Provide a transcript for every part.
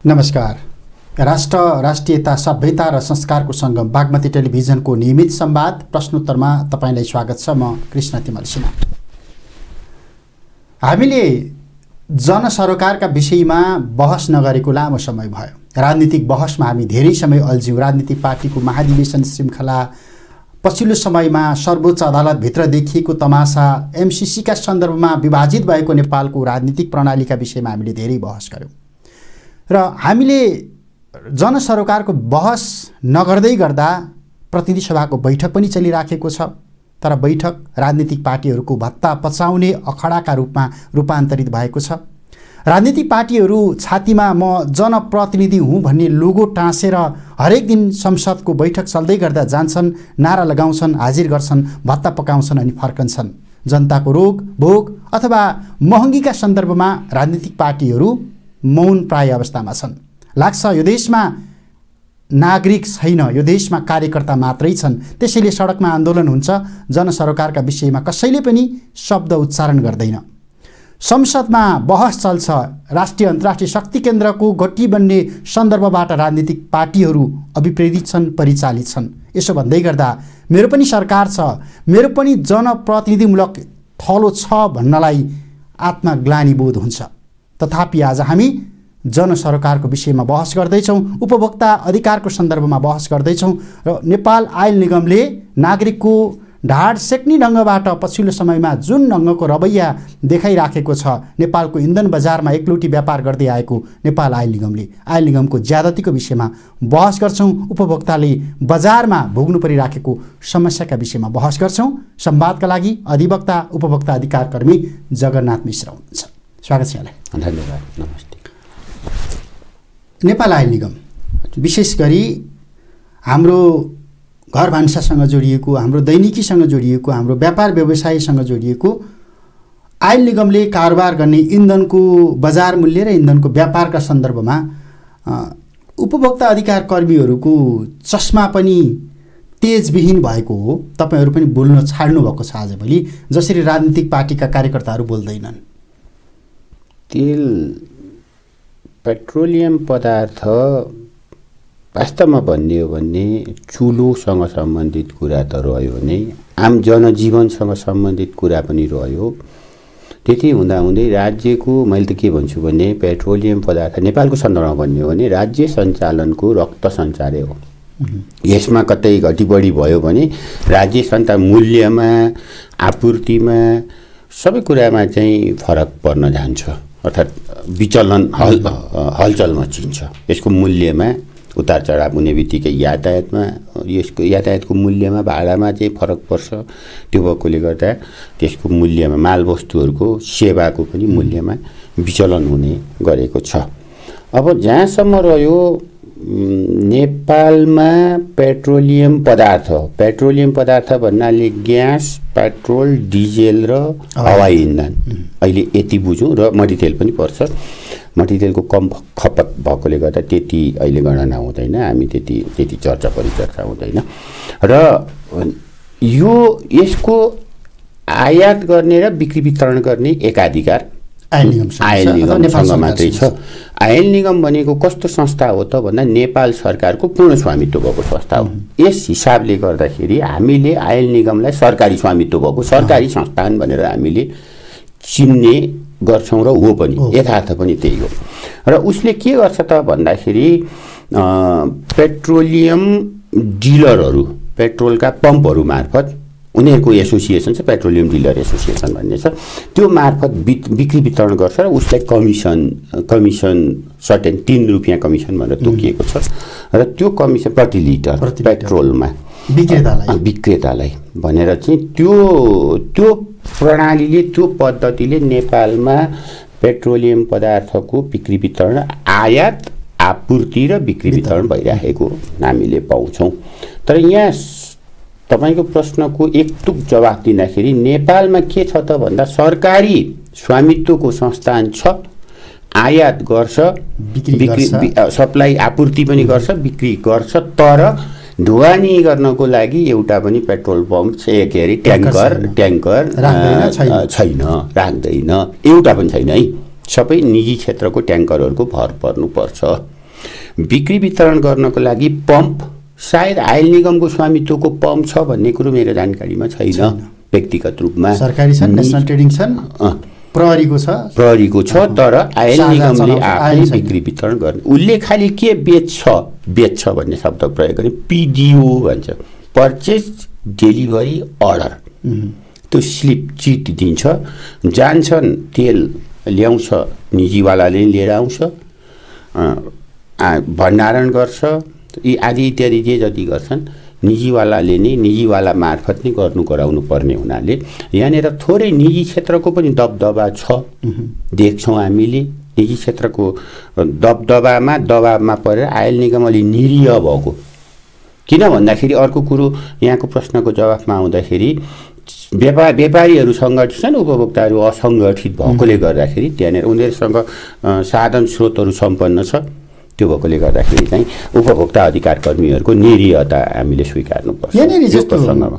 नमस्कार। राष्ट्र, राष्ट्रियता, सभ्यता र संस्कारको सङ्गम बागमती टेलिभिजनको नियमित संवाद प्रश्नोत्तरमा तपाईलाई स्वागत छ। म कृष्ण तिमल सिन्हा। हामीले जनसरोकारका विषयमा बहस नगरेको लामो समय भयो। राजनीतिक बहसमा हामी धेरै समय अल्झ्यौँ। राजनीतिक पार्टीको महाधिवेशन श्रृङ्खला, पछिल्लो समयमा सर्वोच्च अदालतभित्र देखिएको तमासा, एमसीसीका सन्दर्भमा विभाजित भएको नेपालको राजनीतिक प्रणालीका विषयमा हामीले धेरै बहस गऱ्यौँ र हामीले जनसरोकारको बहस नगर्दै गर्दा प्रतिनिधि सभाको बैठक पनि चलिराखेको छ। तर बैठक राजनीतिक पार्टीहरूको भत्ता पचाउने अखडाका रूपमा रूपान्तरित भएको छ। राजनीतिक पार्टीहरू छातीमा म जनप्रतिनिधि हुँ भन्ने लोगो टाँसेर हरेक दिन संसदको बैठक चल्दै गर्दा जान्छन्, नारा लगाउँछन्, हाजिर गर्छन्, भत्ता पकाउँछन् अनि फर्कन्छन्। जनताको रोग भोग अथवा महँगीका सन्दर्भमा राजनीतिक पार्टीहरू मौन प्राय अवस्थामा छन्। लाग्छ यो देशमा नागरिक छैन, यो देशमा कार्यकर्ता मात्रै छन्। त्यसैले सडकमा आन्दोलन हुन्छ, जनसरोकारका विषयमा कसैले पनि शब्द उच्चारण गर्दैन। संसदमा बहस चल्छ, राष्ट्रिय अन्तर्राष्ट्रिय शक्ति केन्द्रको गट्टी बन्ने सन्दर्भबाट राजनीतिक पार्टीहरू अभिप्रेरित छन्, परिचालित छन्। यसो भन्दै गर्दा मेरो पनि सरकार छ, मेरो पनि जनप्रतिनिधिमूलक थलो छ भन्नलाई आत्मग्लानि बोध हुन्छ। तथापि आज हामी जनसरोकारको विषयमा बहस गर्दैछौँ, उपभोक्ता अधिकारको सन्दर्भमा बहस गर्दैछौँ र नेपाल आयल निगमले नागरिकको ढाड सेक्ने ढङ्गबाट पछिल्लो समयमा जुन ढङ्गको रवैया देखाइराखेको छ, नेपालको इन्धन बजारमा एकलौटी व्यापार गर्दै आएको नेपाल आयल निगमको ज्यादतीको विषयमा बहस गर्छौँ। उपभोक्ताले बजारमा भोग्नु परिराखेको समस्याका विषयमा बहस गर्छौँ। संवादका लागि अधिवक्ता उपभोक्ता अधिकार कर्मी जगन्नाथ मिश्र हुनुहुन्छ। स्वागत छ यहाँलाई। धन्यवाद। नमस्ते। नेपाल आयल निगम विशेष गरी हाम्रो घर भान्सासँग जोडिएको, हाम्रो दैनिकीसँग जोडिएको, हाम्रो व्यापार व्यवसायसँग जोडिएको आयल निगमले कारोबार गर्ने इन्धनको बजार मूल्य र इन्धनको व्यापारका सन्दर्भमा उपभोक्ता अधिकार कर्मीहरूको चस्मा पनि तेजविहीन भएको हो। तपाईहरू पनि बोल्न छाड्नु भएको छ आजभोलि, जसरी राजनीतिक पार्टीका कार्यकर्ताहरू बोल्दैनन्। तेल, पेट्रोलियम पदार्थ वास्तवमा भन्ने हो भने चुलोसँग सम्बन्धित कुरा त रह्यो नै, आम जनजीवनसँग सम्बन्धित कुरा पनि रह्यो। त्यति हुँदाहुँदै राज्यको, मैले त के भन्छु भने पेट्रोलियम पदार्थ नेपालको सन्दर्भमा भन्ने हो भने राज्य सञ्चालनको रक्त सञ्चारै हो। यसमा कतै घटी बढी भयो भने राज्य सञ्चालन मूल्यमा, आपूर्तिमा, सबै कुरामा चाहिँ फरक पर्न जान्छ, अर्थात् विचलन हलचल मचिन्छ। यसको मूल्यमा उतार चढाव हुने बित्तिकै यातायातमा, यसको यातायातको मूल्यमा, भाडामा चाहिँ फरक पर्छ। त्यो भएकोले गर्दा त्यसको मूल्यमा, मालवस्तुहरूको सेवाको पनि मूल्यमा विचलन हुने गरेको छ। अब जहाँसम्म रह्यो नेपालमा पेट्रोलियम पदार्थ भन्नाले ग्यास, पेट्रोल, डिजेल र हवाई इन्धन। अहिले यति बुझौँ र मट्टितेल पनि पर्छ। मट्टितेलको कम खपत भएकोले गर्दा त्यति अहिले गणना हुँदैन, हामी त्यति चर्चा परिचर्चा हुँदैन। र यसको आयात गर्ने र बिक्री वितरण गर्ने एकाधिकार आयल निगमसँग मात्रै छ। आयल निगम भनेको कस्तो संस्था हो त भन्दा नेपाल सरकारको पूर्ण स्वामित्व भएको संस्था हो। यस हिसाबले गर्दाखेरि हामीले आयल निगमलाई सरकारी स्वामित्व भएको सरकारी संस्थान भनेर हामीले चिन्ने गर्छौँ र हो पनि, यथार्थ पनि त्यही हो। र उसले के गर्छ त भन्दाखेरि पेट्रोलियम डिलरहरू, पेट्रोलका पम्पहरू मार्फत, उनीहरूको एसोसिएसन छ, पेट्रोलियम डिलर एसोसिएसन भन्ने छ, त्यो मार्फत बिक्री वितरण गर्छ र उसलाई कमिसन सर्टेन 3 रुपियाँ कमिसन भनेर तोकिएको छ। र त्यो कमिसन प्रति लिटर पेट्रोलमा विक्रेतालाई भनेर चाहिँ त्यो प्रणालीले, त्यो पद्धतिले नेपालमा पेट्रोलियम पदार्थको बिक्री वितरण, आयात, आपूर्ति र बिक्री वितरण भइरहेको हामीले पाउँछौँ। तर यहाँ तपाईको प्रश्नको एकटुक जवाफ दिँदाखेरि नेपालमा के छ त भन्दा सरकारी स्वामित्वको संस्थान छ, आयात गर्छ, सप्लाई आपूर्ति पनि गर्छ, बिक्री गर्छ, तर ढुवानी गर्नको लागि एउटा पनि पेट्रोल पम्प ट्याङ्कर छैन, राख्दैन, एउटा पनि छैन है। सबै निजी क्षेत्रको ट्याङ्करहरूको भर पर्नुपर्छ। बिक्री वितरण गर्नको लागि पम्प सायद आयल निगमको स्वामित्वको पम्प छ भन्ने कुरो मेरो जानकारीमा छैन व्यक्तिगत रूपमा। सरकारी छन्, नेसनल ट्रेडिङ छन्, प्रहरीको छ, तर आयल निगमले आफै बिक्री वितरण गर्ने। उसले खालि के बेच्छ भन्ने शब्द प्रयोग गर्ने, पिडिओ भन्छ, पर्चेज डेलिभरी अर्डर। त्यो स्लिप चिट दिन्छ, जान्छन् तेल ल्याउँछ, निजीवालाले लिएर आउँछ, भण्डारण गर्छ, यी आदि इत्यादि जे जति गर्छन् निजीवालाले नै निजीवाला मार्फत नै गराउनु पर्ने हुनाले यहाँनिर थोरै निजी क्षेत्रको पनि दबदबा छ देख्छौँ हामीले। निजी क्षेत्रको दबावमा परेर आयल निगम अलि निरीह भएको। किन भन्दाखेरि अर्को कुरो यहाँको प्रश्नको जवाफमा आउँदाखेरि व्यापारीहरू सङ्गठित छन्, उपभोक्ताहरू असङ्गठित भएकोले गर्दाखेरि त्यहाँनिर उनीहरूसँग साधन स्रोतहरू सम्पन्न छ। त्यो भएकोले गर्दाखेरि चाहिँ उपभोक्ता अधिकार कर्मीहरूको निरीहता हामीले स्वीकार्नुपर्छ। यहाँनिर जस्तो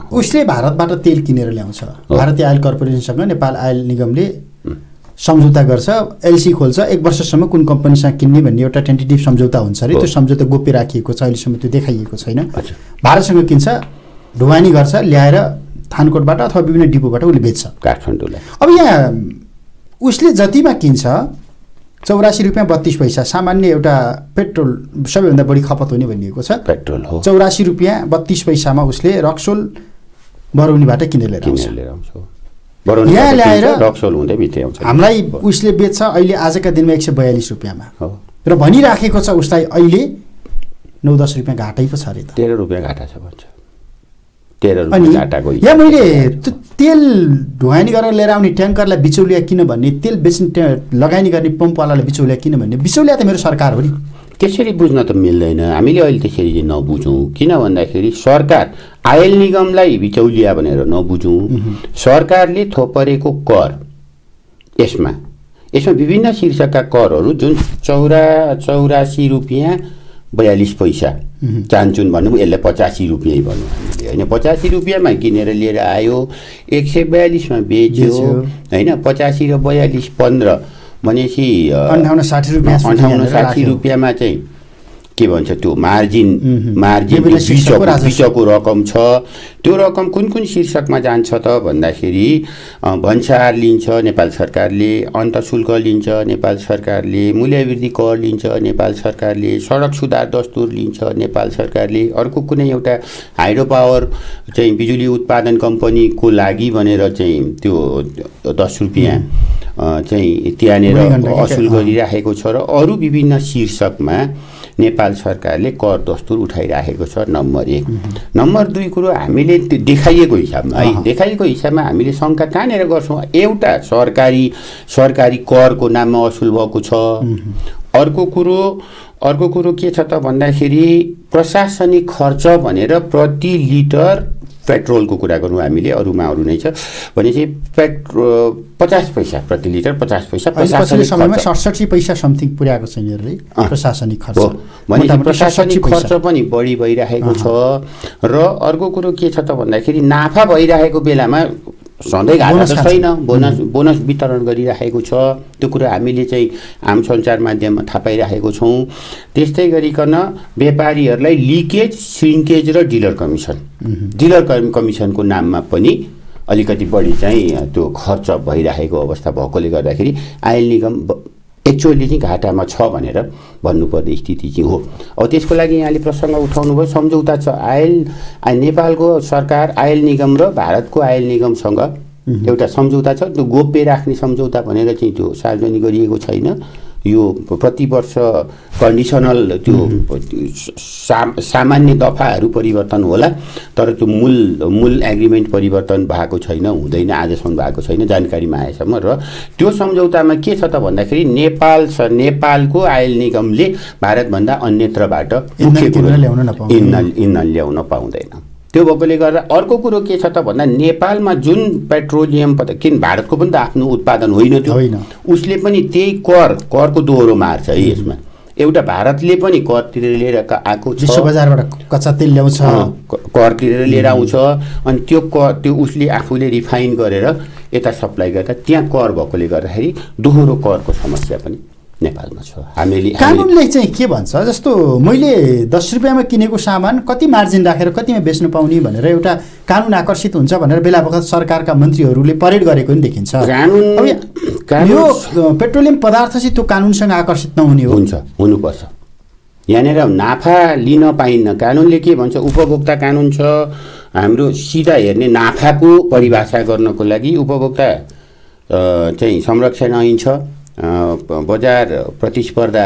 उसले भारतबाट तेल किनेर ल्याउँछ, भारतीय आयल कर्पोरेसनसँग नेपाल आयल निगमले सम्झौता गर्छ, एलसी खोल्छ, 1 वर्षसम्म कुन कम्पनीसँग किन्ने भन्ने एउटा टेन्टेटिभ सम्झौता हुन्छ अरे। त्यो सम्झौता गोप्य राखिएको छ, अहिलेसम्म त्यो देखाइएको छैन। भारतसँग किन्छ, ढुवानी गर्छ, ल्याएर थानकोटबाट अथवा विभिन्न डिपोबाट उसले बेच्छ काठमाडौँलाई। अब यहाँ उसले जतिमा किन्छ 84 रुपियाँ 32 पैसा सामान्य एउटा पेट्रोल सबैभन्दा बढी खपत हुने भनिएको छ, पेट्रोल हो। 84 रुपियाँ 32 पैसामा उसले रक्सोल बरौनीबाट किनेर ल्याएर आउँछ। यहाँ ल्याएर रक्सोल हुँदै भित्रै आउँछ। हामीलाई उसले बेच्छ अहिले आजका दिनमा 142 रुपियाँमा र भनिराखेको छ उसलाई अहिले 9-10 रुपियाँ घाटै पो छ अरे। 13 रुपियाँ घाटा छ भन्छ। 13 रुपियाँ घाटाको। यहाँ मैले तेल ढुवानी गरेर लिएर आउने ट्याङ्करलाई बिचौलिया किन भन्ने, तेल बेच्ने लगानी गर्ने पम्पवालालाई बिचौलिया किन भन्ने, बिचौलिया त मेरो सरकार हो नि। त्यसरी बुझ्न त मिल्दैन, हामीले अहिले त्यसरी नबुझौँ। किन भन्दाखेरि सरकार आयल निगमलाई बिचौलिया भनेर नबुझौँ। सरकारले थोपरेको कर यसमा विभिन्न शीर्षकका करहरू जुन 84 रुपियाँ 42 पैसा चाहन्छौँ भनौँ, यसलाई 85 रुपियाँ भनौँ हामीले होइन। 85 रुपियाँमा किनेर लिएर आयो, 142मा बेच्यो होइन। 85 र 42 15 भनेपछि 58-60 रुपियाँमा चाहिँ के भन्छ त्यो मार्जिन बिचको रकम छ। त्यो रकम कुन शीर्षकमा जान्छ त भन्दाखेरि भन्सार लिन्छ नेपाल सरकारले, अन्तशुल्क लिन्छ नेपाल सरकारले, मूल्यवृद्धि कर लिन्छ नेपाल सरकारले, सडक सुधार दस्तुर लिन्छ नेपाल सरकारले, अर्को कुनै एउटा हाइड्रो पावर चाहिँ बिजुली उत्पादन कम्पनीको लागि भनेर चाहिँ त्यो 10 रुपियाँ चाहिँ त्यहाँनिर असुल गरिराखेको छ र अरू विभिन्न शीर्षकमा नेपाल सरकारले कर दस्तुर उठाइराखेको छ। नम्बर 1। नम्बर 2 कुरो हामीले देखाइएको हिसाबमा हामीले शङ्का कहाँनिर गर्छौँ, एउटा सरकारी करको नाममा असुल भएको छ। अर्को कुरो के छ त भन्दाखेरि प्रशासनिक खर्च भनेर प्रति लिटर पेट्रोलको कुरा गरौँ हामीले, अरूमा अरू नै छ भनेपछि 50 पैसा प्रति लिटर 50 पैसा प्रशासनिक समयमा 67 पैसा समथिङ पुर्याएको छ यिनीहरूले प्रशासनिक खर्च भने प्रशासनिक खर्च पनि बढी भइरहेको छ। र अर्को कुरो के छ त भन्दाखेरि नाफा भइरहेको बेलामा सधैँ घाटा त छैन, बोनस वितरण गरिरहेको छ। त्यो कुरा हामीले चाहिँ आम सञ्चार माध्यममा थाहा पाइरहेको छौँ। त्यस्तै गरिकन व्यापारीहरूलाई लिकेज, श्रिङ्केज र डिलर कमिसनको नाममा पनि अलिकति बढी चाहिँ त्यो खर्च भइरहेको अवस्था भएकोले गर्दाखेरि आयल निगम एक्चुअली चाहिँ घाटामा छ भनेर भन्नुपर्ने स्थिति चाहिँ हो। अब त्यसको लागि यहाँले प्रसङ्ग उठाउनु भयो, सम्झौता छ नेपालको सरकार आयल निगम र भारतको आयल निगमसँग एउटा सम्झौता छ। त्यो गोप्य राख्ने सम्झौता भनेर चाहिँ त्यो सार्वजनिक गरिएको छैन। यो प्रति वर्ष कन्डिसनल त्यो सामान्य दफाहरू परिवर्तन होला, तर त्यो मूल एग्रिमेन्ट परिवर्तन भएको छैन, हुँदैन, आजसम्म भएको छैन जानकारीमा आएसम्म। र त्यो सम्झौतामा के छ त भन्दाखेरि नेपालको आयल निगमले भारतभन्दा अन्यत्रबाट इन्धन ल्याउन पाउँदैन। त्यो भएकोले गर्दा अर्को कुरो के छ त भन्दा नेपालमा जुन पेट्रोलियम किन भारतको पनि त आफ्नो उत्पादन होइन त्यो, उसले पनि त्यही करको दोहोरो मार्छ है यसमा। एउटा भारतले पनि कर तिरेर लिएर आएको छ, विश्व बजारबाट कच्चा तेल ल्याउँछ, कर तिरेर लिएर आउँछ, अनि त्यो उसले आफूले रिफाइन गरेर यता सप्लाई गर्दा त्यहाँ कर भएकोले गर्दाखेरि दोहोरो करको समस्या पनि नेपालमा छ। हामीले कानुनले चाहिँ के भन्छ, जस्तो मैले 10 रुपियाँमा किनेको सामान कति मार्जिन राखेर कतिमा बेच्नु पाउने भनेर एउटा कानुन आकर्षित हुन्छ भनेर बेला बखत सरकारका मन्त्रीहरूले परेड गरेको पनि देखिन्छ। यो पेट्रोलियम पदार्थ चाहिँ त्यो कानुनसँग आकर्षित नहुने हो। हुनुपर्छ। यहाँनिर नाफा लिन पाइन्न। कानुनले के भन्छ, उपभोक्ता कानुन छ हाम्रो, सिधा हेर्ने नाफाको परिभाषा गर्नको लागि उपभोक्ता चाहिँ संरक्षण ऐन छ, बजार प्रतिस्पर्धा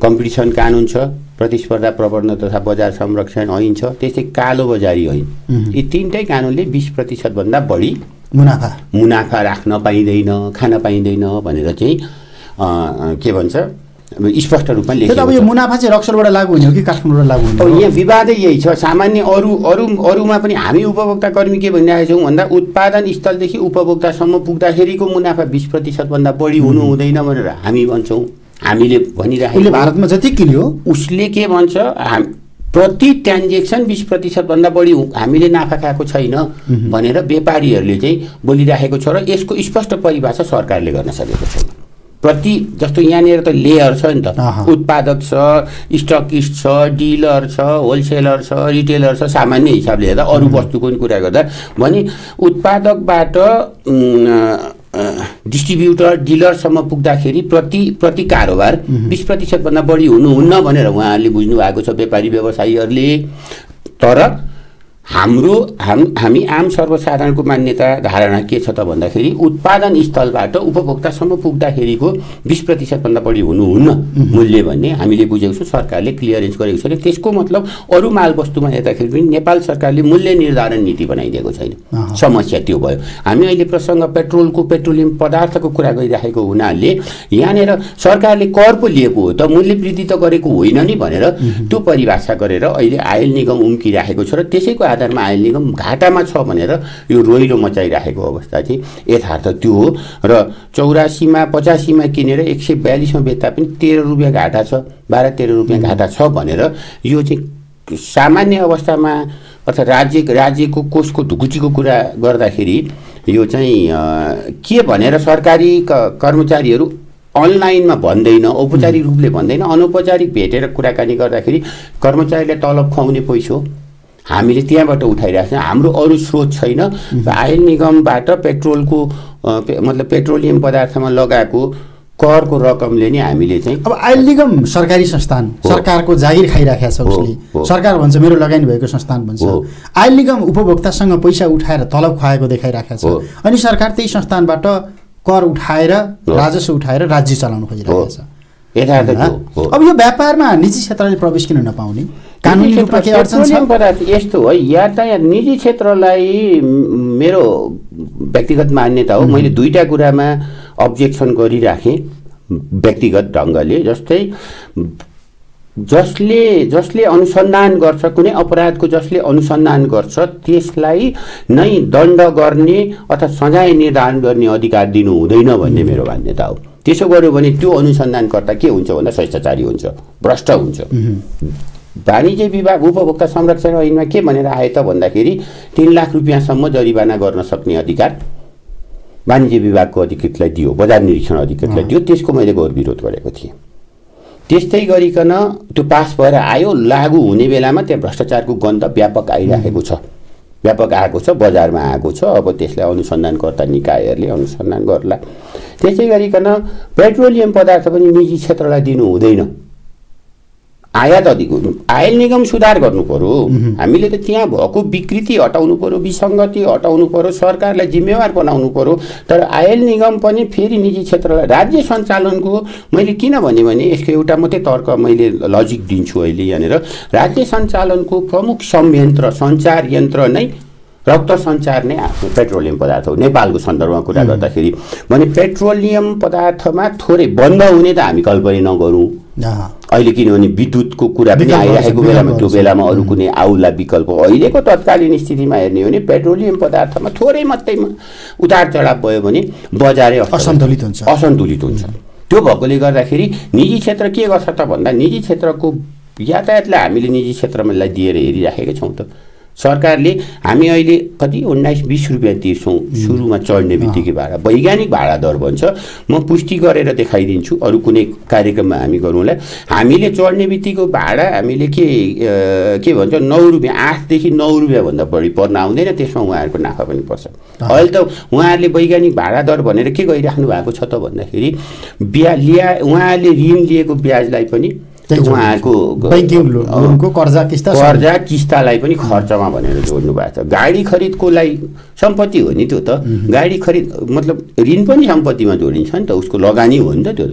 कम्पिटिसन कानुन छ, प्रतिस्पर्धा प्रवर्धन तथा बजार संरक्षण ऐन छ, त्यस्तै कालो बजारी ऐन। यी तीनटै कानुनले 20% भन्दा बढी मुनाफा राख्न पाइँदैन, खान पाइँदैन भनेर चाहिँ के भन्छ स्पष्ट रूपमा लेखिएको छ। अब यो मुनाफा चाहिँ रक्सलबाट लागू हुने हो कि काठमाडौँबाट लागू हुने हो? यहाँ विवादै यही छ। सामान्य अरूमा पनि हामी उपभोक्ता कर्मी के भनिरहेका छौँ भन्दा उत्पादन स्थलदेखि उपभोक्तासम्म पुग्दाखेरिको मुनाफा 20% भन्दा बढी हुनु हुँदैन भनेर हामी भन्छौँ। हामीले भनिरहेको भारतमा जति किन्यो उसले के भन्छ, प्रति ट्रान्जेक्सन 20% भन्दा बढी हामीले नाफा खाएको छैन भनेर व्यापारीहरूले चाहिँ बोलिरहेको छ र यसको स्पष्ट परिभाषा सरकारले गर्न सकेको छैन। प्रति जस्तो यहाँनिर त लेयर छ नि त, उत्पादक छ, स्टकिस्ट छ, डिलर छ, होलसेलर छ, रिटेलर छ। सामान्य हिसाबले हेर्दा अरू वस्तुको पनि कुरा गर्दा भने उत्पादकबाट डिस्ट्रिब्युटर डिलरसम्म पुग्दाखेरि प्रति कारोबार 20% भन्दा बढी हुनुहुन्न भनेर उहाँहरूले बुझ्नु भएको छ व्यापारी व्यवसायीहरूले। तर हामी आम सर्वसाधारणको मान्यता धारणा के छ त भन्दाखेरि उत्पादन स्थलबाट उपभोक्तासम्म पुग्दाखेरिको 20% भन्दा बढी हुनुहुन्न मूल्य भन्ने हामीले बुझेको छौँ। सरकारले क्लियरेन्स गरेको छैन। त्यसको मतलब अरू माल वस्तुमा हेर्दाखेरि पनि नेपाल सरकारले मूल्य निर्धारण नीति बनाइदिएको छैन। समस्या त्यो भयो। हामी अहिले प्रसङ्ग पेट्रोलियम पदार्थको कुरा गरिरहेको हुनाले यहाँनिर सरकारले कर पो लिएको हो त, मूल्य वृद्धि त गरेको होइन नि भनेर त्यो परिभाषा गरेर अहिले आयल निगम उम्किरहेको छ र त्यसैको आधारमा आयल निगम घाटामा छ भनेर यो रोइलो मचाइरहेको अवस्था चाहिँ यथार्थ त्यो हो। र 84मा 85मा किनेर 142मा बेच्दा पनि 13 रुपियाँ घाटा छ, 12-13 रुपियाँ घाटा छ भनेर यो चाहिँ सामान्य अवस्थामा अथवा राज्यको कोषको ढुकुटीको कुरा गर्दाखेरि यो चाहिँ के भनेर सरकारी कर्मचारीहरू अनलाइनमा भन्दैन, औपचारिक रूपले भन्दैन, अनौपचारिक भेटेर कुराकानी गर्दाखेरि कर्मचारीले तलब खुवाउने पैसा हामीले त्यहाँबाट उठाइरहेको छौँ। हाम्रो अरू स्रोत छैन। आयल निगमबाट पेट्रोलको मतलब पेट्रोलियम पदार्थमा लगाएको करको रकमले नि हामीले चाहिँ अब आयल निगम सरकारी संस्थान, सरकारको जागिर खाइराखेको छ उसले। सरकार भन्छ मेरो लगानी भएको संस्थान भन्छ। आयल निगम उपभोक्तासँग पैसा उठाएर तलब खुवाएको देखाइराखेको छ अनि सरकार त्यही संस्थानबाट कर उठाएर राजस्व उठाएर राज्य चलाउन खोजिरहेको छ। अब यो व्यापारमा निजी क्षेत्रले प्रवेश किन नपाउने? कानुनी रूपमा के अडचन छ? यस्तो हो, यातायात निजी क्षेत्रलाई मेरो व्यक्तिगत मान्यता हो। मैले दुईटा कुरामा अब्जेक्सन गरिराखेँ व्यक्तिगत ढङ्गले। जस्तै जसले अनुसन्धान गर्छ, कुनै अपराधको जसले अनुसन्धान गर्छ त्यसलाई नै दण्ड गर्ने अथवा सजाय निर्धारण गर्ने अधिकार दिनु हुँदैन भन्ने मेरो मान्यता हो। त्यसो गर्यो भने त्यो अनुसन्धानकर्ता के हुन्छ भन्दा भ्रष्टाचारी हुन्छ, भ्रष्ट हुन्छ। वाणिज्य विभाग उपभोक्ता संरक्षण ऐनमा के भनेर आए त भन्दाखेरि 3 लाख रुपियाँसम्म जरिवाना गर्न सक्ने अधिकार वाणिज्य विभागको अधिकृतलाई दियो, बजार निरीक्षण अधिकृतलाई दियो। त्यसको मैले गौर विरोध गरेको थिएँ। त्यस्तै गरिकन त्यो पास भएर आयो, लागू हुने बेलामा त्यहाँ भ्रष्टाचारको गन्ध व्यापक आइरहेको छ, व्यापक आएको छ, बजारमा आएको छ। अब त्यसलाई अनुसन्धानकर्ता निकायहरूले अनुसन्धान गर्ला। त्यसै गरिकन पेट्रोलियम पदार्थ पनि निजी क्षेत्रलाई दिनु हुँदैन। आयल निगम सुधार गर्नु पर्यो। हामीले त त्यहाँ भएको विकृति हटाउनु पर्यो, विसङ्गति हटाउनु पर्यो, सरकारलाई जिम्मेवार बनाउनु पर्यो। तर आयल निगम पनि फेरि निजी क्षेत्रलाई राज्य सञ्चालनको मैले किन भने यसको एउटा मात्रै तर्क मैले लजिक दिन्छु अहिले यहाँनिर। राज्य सञ्चालनको प्रमुख संयन्त्र सञ्चार यन्त्र नै रक्त सञ्चार नै आफ्नो पेट्रोलियम पदार्थ हो। नेपालको सन्दर्भमा कुरा गर्दाखेरि भने पेट्रोलियम पदार्थमा थोरै बन्द हुने त हामी कल्पना नगरौँ अहिले, किनभने विद्युतको कुरा पनि आइरहेको बेलामा त्यो बेलामा अरू कुनै आउला विकल्प। अहिलेको तत्कालीन स्थितिमा हेर्ने हो भने पेट्रोलियम पदार्थमा थोरै मात्रैमा उतार चढाव भयो भने बजारै असन्तुलित हुन्छ। त्यो भएकोले गर्दाखेरि निजी क्षेत्र के गर्छ त भन्दा निजी क्षेत्रको यातायातलाई हामीले निजी क्षेत्रमा दिएर हेरिराखेका छौँ त। सरकारले हामी अहिले कति 19-20 रुपियाँ तिर्छौँ सुरुमा चढ्ने बित्तिकै भाडा, वैज्ञानिक भाडा दर भन्छ। म पुष्टि गरेर देखाइदिन्छु अरू कुनै कार्यक्रममा हामी गरौँला। हामीले चढ्ने बित्तिको भाडा हामीले के भन्छ 9 रुपियाँ, 8 देखि 9 रुपियाँभन्दा बढी पर्न आउँदैन, त्यसमा उहाँहरूको नाफा पनि पर्छ। अहिले त उहाँहरूले वैज्ञानिक भाडा दर भनेर के गरिराख्नु भएको छ त भन्दाखेरि उहाँहरूले ऋण लिएको ब्याजलाई पनि उहाँहरूको बैंकिङ लोनको कर्जा किस्तालाई पनि खर्चमा भनेर जोड्नु भएको छ। गाडी खरिदको लागि सम्पत्ति हो नि त्यो त, गाडी खरिद मतलब ऋण पनि सम्पत्तिमा जोडिन्छ नि त, उसको लगानी हो नि त त्यो,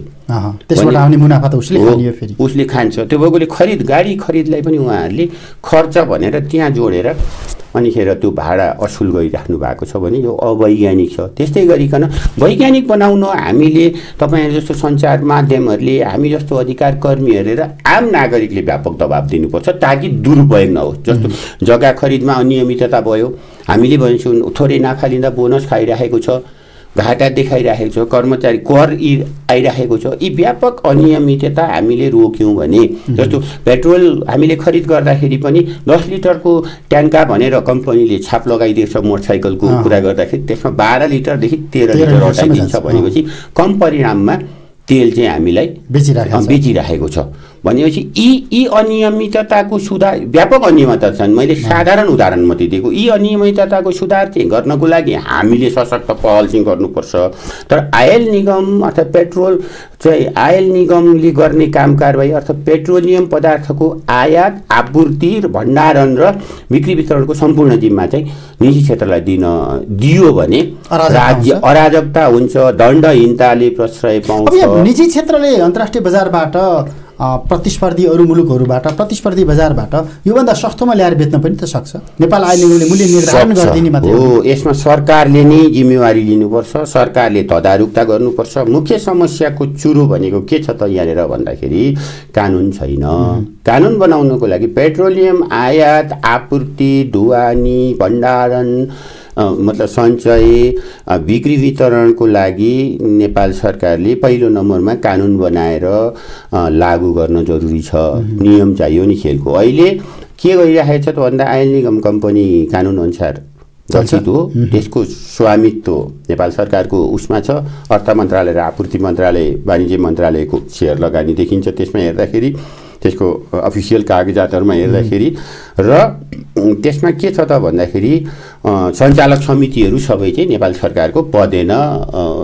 त्यसबाट आउने मुनाफा त उसले खान्छ। त्यो भएकोले गाडी खरिदलाई पनि उहाँहरूले खर्च भनेर त्यहाँ जोडेर अनिखेर त्यो भाडा असुल गरिराख्नु भएको छ भने यो अवैज्ञानिक छ। त्यस्तै गरिकन वैज्ञानिक बनाउन हामीले तपाईँहरू जस्तो सञ्चार माध्यमहरूले, हामी जस्तो अधिकार कर्मीहरूले र आम नागरिकले व्यापक दबाब दिनुपर्छ ताकि दुरुपयोग नहोस्। जस्तो जग्गा खरिदमा अनियमितता भयो, हामीले भन्छौँ थोरै नाफा लिँदा बोनस खाइराखेको छ, घाटा देखाइराखेको छ, कर्मचारी कर आइराखेको छ। यी व्यापक अनियमितता हामीले रोक्यौँ भने, जस्तो पेट्रोल हामीले खरिद गर्दाखेरि पनि 10 लिटरको ट्याङ्का भनेर कम्पनीले छाप लगाइदिएछ मोटरसाइकलको कुरा गर्दाखेरि, त्यसमा 12 लिटरदेखि 13 लिटर हटाइदिन्छ भनेपछि कम परिणाममा तेल चाहिँ हामीलाई बेचिराखेको छ भनेपछि यी अनियमितताको सुधार, व्यापक अनियमितता छन्। मैले साधारण उदाहरण मात्रै दिएको। यी अनियमितताको सुधार चाहिँ गर्नको लागि हामीले सशक्त पहल चाहिँ गर्नुपर्छ। तर आयल निगम अथवा पेट्रोल चाहिँ आयल निगमले गर्ने काम कारबाही अर्थात् पेट्रोलियम पदार्थको आयात, आपूर्ति, भण्डारण र बिक्री वितरणको सम्पूर्ण जिम्मा चाहिँ निजी क्षेत्रलाई दियो भने राज्य अराजकता हुन्छ, दण्डहीनताले प्रश्रय पाउँछ। निजी क्षेत्रले अन्तर्राष्ट्रिय बजारबाट प्रतिस्पर्धी अरू मुलुकहरूबाट प्रतिस्पर्धी बजारबाट योभन्दा सस्तोमा ल्याएर बेच्न पनि त सक्छ। नेपाल आयल निगमले मूल्य निर्धारण गरिदिने मात्रै हो। यसमा सरकारले नै जिम्मेवारी लिनुपर्छ, सरकारले तदारुकता गर्नुपर्छ। मुख्य समस्याको चुरो भनेको के छ त यहाँनिर भन्दाखेरि कानुन छैन। कानुन बनाउनको लागि पेट्रोलियम आयात, आपूर्ति, ढुवानी, भण्डारण मतलब सञ्चय, बिक्री वितरणको लागि नेपाल सरकारले पहिलो नम्बरमा कानुन बनाएर लागू गर्न जरुरी छ। नियम चाहियो नि खेलको। अहिले के गरिरहेको छ त भन्दा आयल निगम कम्पनी कानुनअनुसार गठित हो, त्यसको स्वामित्व नेपाल सरकारको उसमा छ। अर्थ मन्त्रालय र आपूर्ति मन्त्रालय, वाणिज्य मन्त्रालयको सेयर लगानी देखिन्छ त्यसमा हेर्दाखेरि, त्यसको अफिसियल कागजातहरूमा हेर्दाखेरि। र त्यसमा के छ त भन्दाखेरि सञ्चालक समितिहरू सबै चाहिँ नेपाल सरकारको पदेन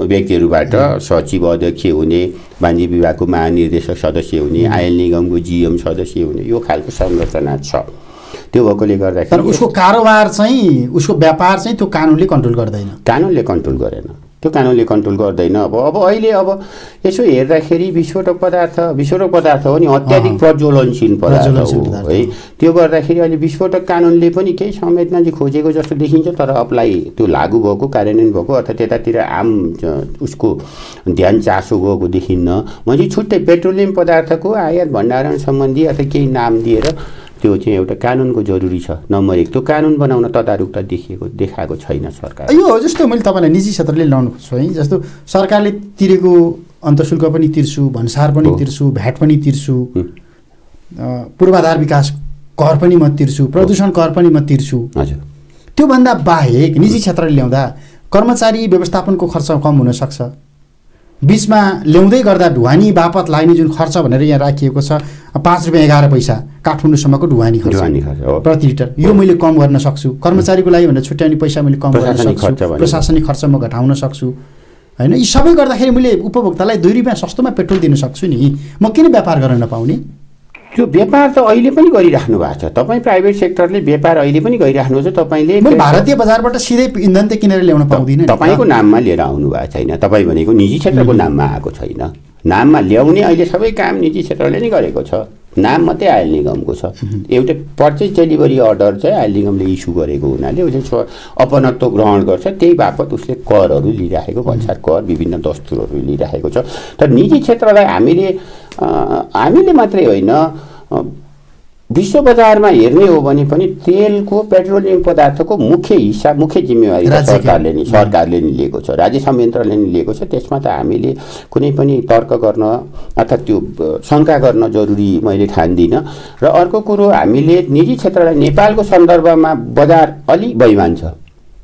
व्यक्तिहरूबाट सचिव अध्यक्ष हुने, वाणिज्य विभागको महानिर्देशक सदस्य हुने, आयल निगमको जिएम सदस्य हुने, यो खालको संरचना छ। त्यो भएकोले गर्दाखेरि उसको कारोबार चाहिँ, उसको व्यापार चाहिँ त्यो कानुनले कन्ट्रोल गर्दैन। कानुनले कन्ट्रोल गरेन, त्यो कानुनले कन्ट्रोल गर्दैन। अब अहिले यसो हेर्दाखेरि विस्फोटक पदार्थ हो नि, अत्याधिक प्रज्वलनशील पदार्थ हो है। त्यो गर्दाखेरि अहिले विस्फोटक कानुनले पनि केही संवेदना चाहिँ खोजेको जस्तो देखिन्छ, तर अप्लाई त्यो लागू भएको, कार्यान्वयन भएको अथवा त्यतातिर आम उसको ध्यान चासो गएको देखिन्न। मैले छुट्टै पेट्रोलियम पदार्थको आयात भण्डारण सम्बन्धी अथवा केही नाम दिएर त्यो चाहिँ एउटा कानुनको जरुरी छ। नम्बर 1 त्यो कानुन बनाउन तदारुकता देखाएको छैन सरकार। यो जस्तो मैले तपाईँलाई निजी क्षेत्रले ल्याउनु खोज्छु है, जस्तो सरकारले तिरेको अन्तशुल्क पनि तिर्छु, भन्सार पनि तिर्छु, भ्याट पनि तिर्छु, पूर्वाधार विकास कर पनि म तिर्छु, प्रदूषण कर पनि म तिर्छु। हजुर, त्योभन्दा बाहेक निजी क्षेत्रले ल्याउँदा कर्मचारी व्यवस्थापनको खर्च कम हुनसक्छ। बीचमा ल्याउँदै गर्दा ढुवानी बापत लाग्ने जुन खर्च भनेर यहाँ राखिएको छ 5 रुपियाँ 11 पैसा काठमाडौँसम्मको ढुवानी खर्च प्रति लिटर, यो मैले कम गर्न सक्छु। कर्मचारीको लागि भनेर छुट्याउने पैसा मैले कम गर्न सक्छु, प्रशासनिक खर्च म घटाउन सक्छु हैन। यी सबै गर्दाखेरि मैले उपभोक्तालाई 2 रुपियाँ सस्तोमा पेट्रोल दिन सक्छु नि, म किन व्यापार गर्न नपाउने? त्यो व्यापार त अहिले पनि गरिराख्नु भएको छ। तपाईँ प्राइभेट सेक्टरले व्यापार अहिले पनि गरिराख्नु छ। तपाईँले भारतीय बजारबाट सिधै इन्धन त किनेर ल्याउन पाउँदिन। तपाईँको नाममा लिएर आउनु भएको छैन, तपाईँ भनेको निजी क्षेत्रको नाममा आएको छैन। नाममा ल्याउने अहिले सबै काम निजी क्षेत्रले नै गरेको छ, नाम मात्रै आयल निगमको छ। एउटा पर्चेज डेलिभरी अर्डर चाहिँ आयल निगमले इस्यु गरेको हुनाले उसले अपनत्व ग्रहण गर्छ, त्यही बापत उसले करहरू लिइराखेको, भन्सार कर, विभिन्न दस्तुरहरू लिइराखेको छ। तर निजी क्षेत्रलाई हामीले मात्रै होइन, विश्व बजारमा हेर्ने हो भने पनि तेलको पेट्रोलियम पदार्थको मुख्य हिस्सा मुख्य जिम्मेवारी सरकारले नि लिएको छ, राज्य संयन्त्रले नि लिएको छ। त्यसमा त हामीले कुनै पनि तर्क गर्न अथवा त्यो शङ्का गर्न जरुरी मैले ठान्दिनँ। र अर्को कुरो, हामीले निजी क्षेत्रलाई नेपालको सन्दर्भमा बजार अलि बेइमान छ।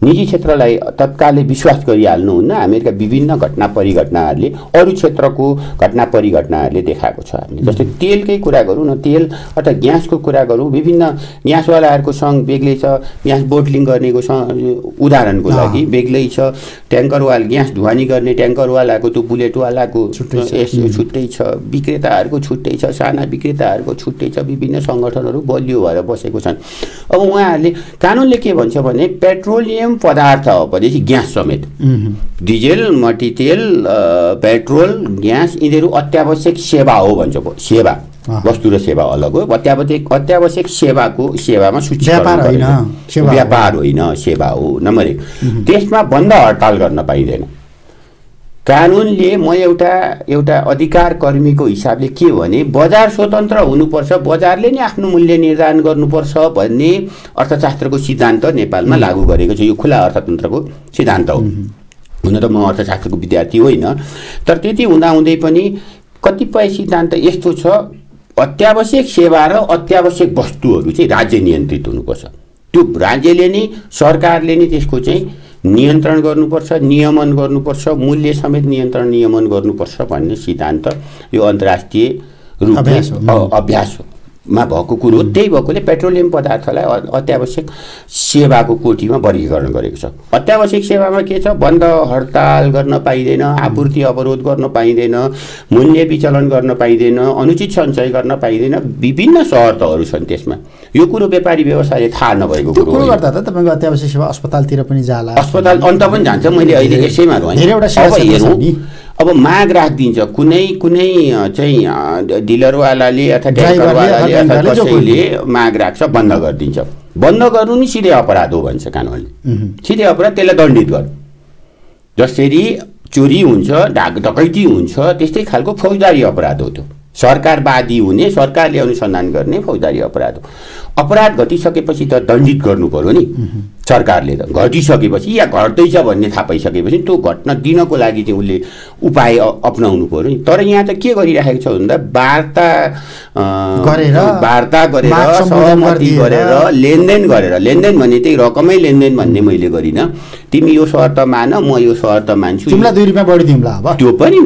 निजी क्षेत्रलाई तत्कालै विश्वास गरिहाल्नुहुन्न। हामीका विभिन्न घटना परिघटनाहरूले अरू क्षेत्रको घटना परिघटनाहरूले देखाएको छ। हामीले जस्तै तेलकै कुरा गरौँ न, तेल अथवा ग्यासको कुरा गरौँ, विभिन्न ग्यासवालाहरूको सङ्घ बेग्लै छ, ग्यास बोटलिङ गर्नेको उदाहरणको लागि बेग्लै छ, ट्याङ्करवाला ग्यास ढुवानी गर्ने ट्याङ्करवालाको त्यो बुलेटवालाको छुट्टै छ, विक्रेताहरूको छुट्टै छ, साना विक्रेताहरूको छुट्टै छ, विभिन्न सङ्गठनहरू बलियो भएर बसेको छन्। अब उहाँहरूले कानुनले के भन्छ भने पेट्रोलियम पदार्थ हो भनेपछि ग्यास समेत, डिजेल, मट्टीतेल, पेट्रोल, ग्यास यिनीहरू अत्यावश्यक सेवा हो भन्छ। सेवा, वस्तु र सेवा अलग हो। अत्यावश्यक सेवामा सूचीकरण व्यापार होइन, सेवा हो नम्बर 1। त्यसमा बन्द हडताल गर्न पाइँदैन। कानुनले म एउटा अधिकार कर्मीको हिसाबले के भने बजार स्वतन्त्र हुनुपर्छ, बजारले नै आफ्नो मूल्य निर्धारण गर्नुपर्छ भन्ने अर्थशास्त्रको सिद्धान्त नेपालमा लागू गरेको छ। यो खुला अर्थतन्त्रको सिद्धान्त हो। हुन त म अर्थशास्त्रको विद्यार्थी होइन, तर त्यति हुँदाहुँदै पनि कतिपय सिद्धान्त यस्तो छ, अत्यावश्यक सेवा र अत्यावश्यक वस्तुहरू चाहिँ राज्य नियन्त्रित हुनुपर्छ। त्यो राज्यले नै, सरकारले नै त्यसको चाहिँ नियन्त्रण गर्नुपर्छ, नियमन गर्नुपर्छ, मूल्य समेत नियन्त्रण नियमन गर्नुपर्छ भन्ने सिद्धान्त यो अन्तर्राष्ट्रिय रूपमा अभ्यासमा भएको कुरो हो। त्यही भएकोले पेट्रोलियम पदार्थलाई अत्यावश्यक सेवाको कोटीमा वर्गीकरण गरेको छ। अत्यावश्यक सेवामा के छ? बन्द हडताल गर्न पाइँदैन, आपूर्ति अवरोध गर्न पाइँदैन, मूल्य विचलन गर्न पाइँदैन, अनुचित सञ्चय गर्न पाइँदैन, विभिन्न शर्तहरू छन् त्यसमा। यो कुरो व्यापारी व्यवसायले थाहा नभएको कुरो हो। गर्दा त तपाईँको अत्यावश्यक सेवा अस्पतालतिर पनि जाला, अस्पताल अन्त पनि जान्छ। मैले अहिले यसैमा अब माग राखिदिन्छ कुनै चाहिँ डिलरवालाले अथवा ड्राइभरवालाले अथवा कसैले माग राख्छ, बन्द गरिदिन्छ। बन्द गर्नु नि सिधै अपराध हो भन्छ कानुनले। सिधै अपराध, त्यसलाई दण्डित गर्नु। जसरी चोरी हुन्छ, डकैती हुन्छ, त्यस्तै खालको फौजदारी अपराध हो त्यो। सरकारवादी हुने, सरकारले अनुसन्धान गर्ने फौजदारी अपराध हो। अपराध घटिसकेपछि त दण्डित गर्नु पर्यो नि सरकारले। त घटिसकेपछि या घट्दैछ भन्ने थाहा पाइसकेपछि त्यो घट्न दिनको लागि चाहिँ उसले उपाय अपनाउनु पर्यो नि। तर यहाँ त के गरिराखेको छ भन्दा वार्ता गरेर सहमति गरेर लेनदेन गरेर, लेनदेन भन्ने त्यही रकमै लेनदेन भन्ने मैले गरिनँ। तिमी यो शर्त मान, म यो शर्त मान्छु, तिमीलाई 2 रुपियाँ बढी दिउँला। अब त्यो पनि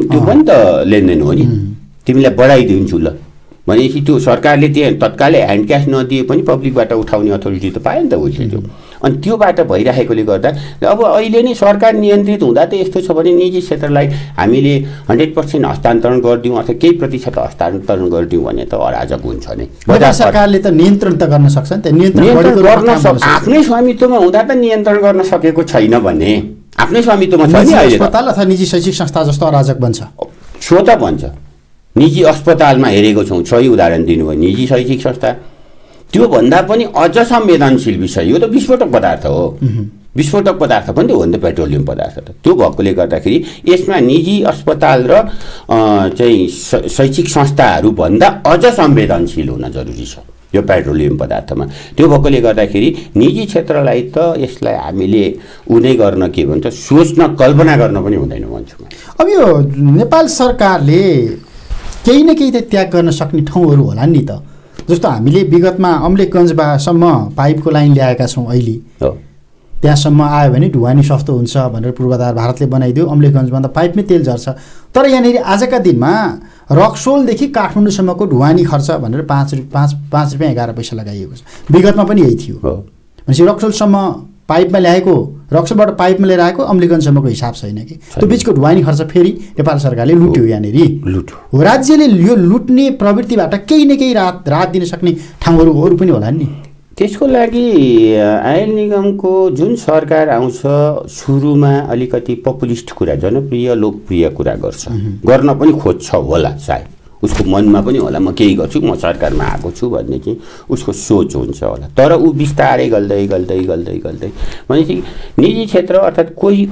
त लेनदेन हो नि। तिमीलाई बढाइदिन्छु ल भनेपछि त्यो सरकारले त्यहाँ तत्कालै ह्यान्ड क्यास नदिए पनि पब्लिकबाट उठाउने अथोरिटी त पायो नि त उसले त्यो। अनि त्योबाट भइराखेकोले गर्दा अब अहिले नै सरकार नियन्त्रित हुँदा त यस्तो छ भने निजी क्षेत्रलाई हामीले 100% हस्तान्तरण गरिदिउँ अथवा केही प्रतिशत हस्तान्तरण गरिदिउँ भने त अराजक हुन्छ नै। बजार सरकारले त नियन्त्रण त गर्न सक्छ नि त। नियन्त्रण गर्न आफ्नै स्वामित्वमा हुँदा त नियन्त्रण गर्न सकेको छैन भने आफ्नै स्वामित्वमा छ नि अहिले अस्पताल अथवा निजी शैक्षिक संस्था जस्तो अराजक बन्छ। सो त भन्छ। निजी अस्पतालमा हेरेको छौँ, सही उदाहरण दिनुभयो, निजी शैक्षिक संस्था। त्योभन्दा पनि अझ संवेदनशील विषय यो त विस्फोटक पदार्थ हो। विस्फोटक पदार्थ पनि त हो नि त पेट्रोलियम पदार्थ त। त्यो भएकोले गर्दाखेरि यसमा निजी अस्पताल र चाहिँ शैक्षिक संस्थाहरूभन्दा अझ संवेदनशील हुन जरुरी छ यो पेट्रोलियम पदार्थमा। त्यो भएकोले गर्दाखेरि निजी क्षेत्रलाई त यसलाई हामीले उनी गर्न के भन्छ सोच्न, कल्पना गर्न पनि हुँदैन भन्छु म। अब यो नेपाल सरकारले केही न केही त त्याग गर्न सक्ने ठाउँहरू होला नि त। जस्तो हामीले विगतमा अम्लेखगञ्जसम्म पाइपको लाइन ल्याएका छौँ। अहिले त्यहाँसम्म आयो भने ढुवानी सस्तो हुन्छ भनेर पूर्वाधार भारतले बनाइदियो। अम्लेखगञ्जमा त पाइपमै तेल झर्छ। तर यहाँनिर आजका दिनमा रक्सोलदेखि काठमाडौँसम्मको ढुवानी खर्च भनेर 5 रुपियाँ 11 पैसा लगाइएको छ। विगतमा पनि यही थियो। भनेपछि रक्सोलसम्म पाइपमा ल्याएको, रक्सोलबाट पाइपमा लिएर आएको अम्लेखगञ्जसम्मको हिसाब छैन कि। त्यो बिचको ढुवानी खर्च फेरि नेपाल सरकारले लुट्यो। यहाँनिर हो राज्यले यो लुट्ने प्रवृत्तिबाट केही न केही राहत दिन सक्ने ठाउँहरू अरू पनि होला नि। त्यसको लागि आयल निगमको जुन सरकार आउँछ सुरुमा अलिकति पपुलिस्ट कुरा, जनप्रिय लोकप्रिय कुरा गर्छ, गर्न पनि खोज्छ होला सायद। उसको मनमा पनि होला म केही गर्छु, म सरकारमा आएको छु भन्ने चाहिँ उसको सोच हुन्छ होला। तर ऊ बिस्तारै गल्दै भनेपछि निजी क्षेत्र अर्थात् कोही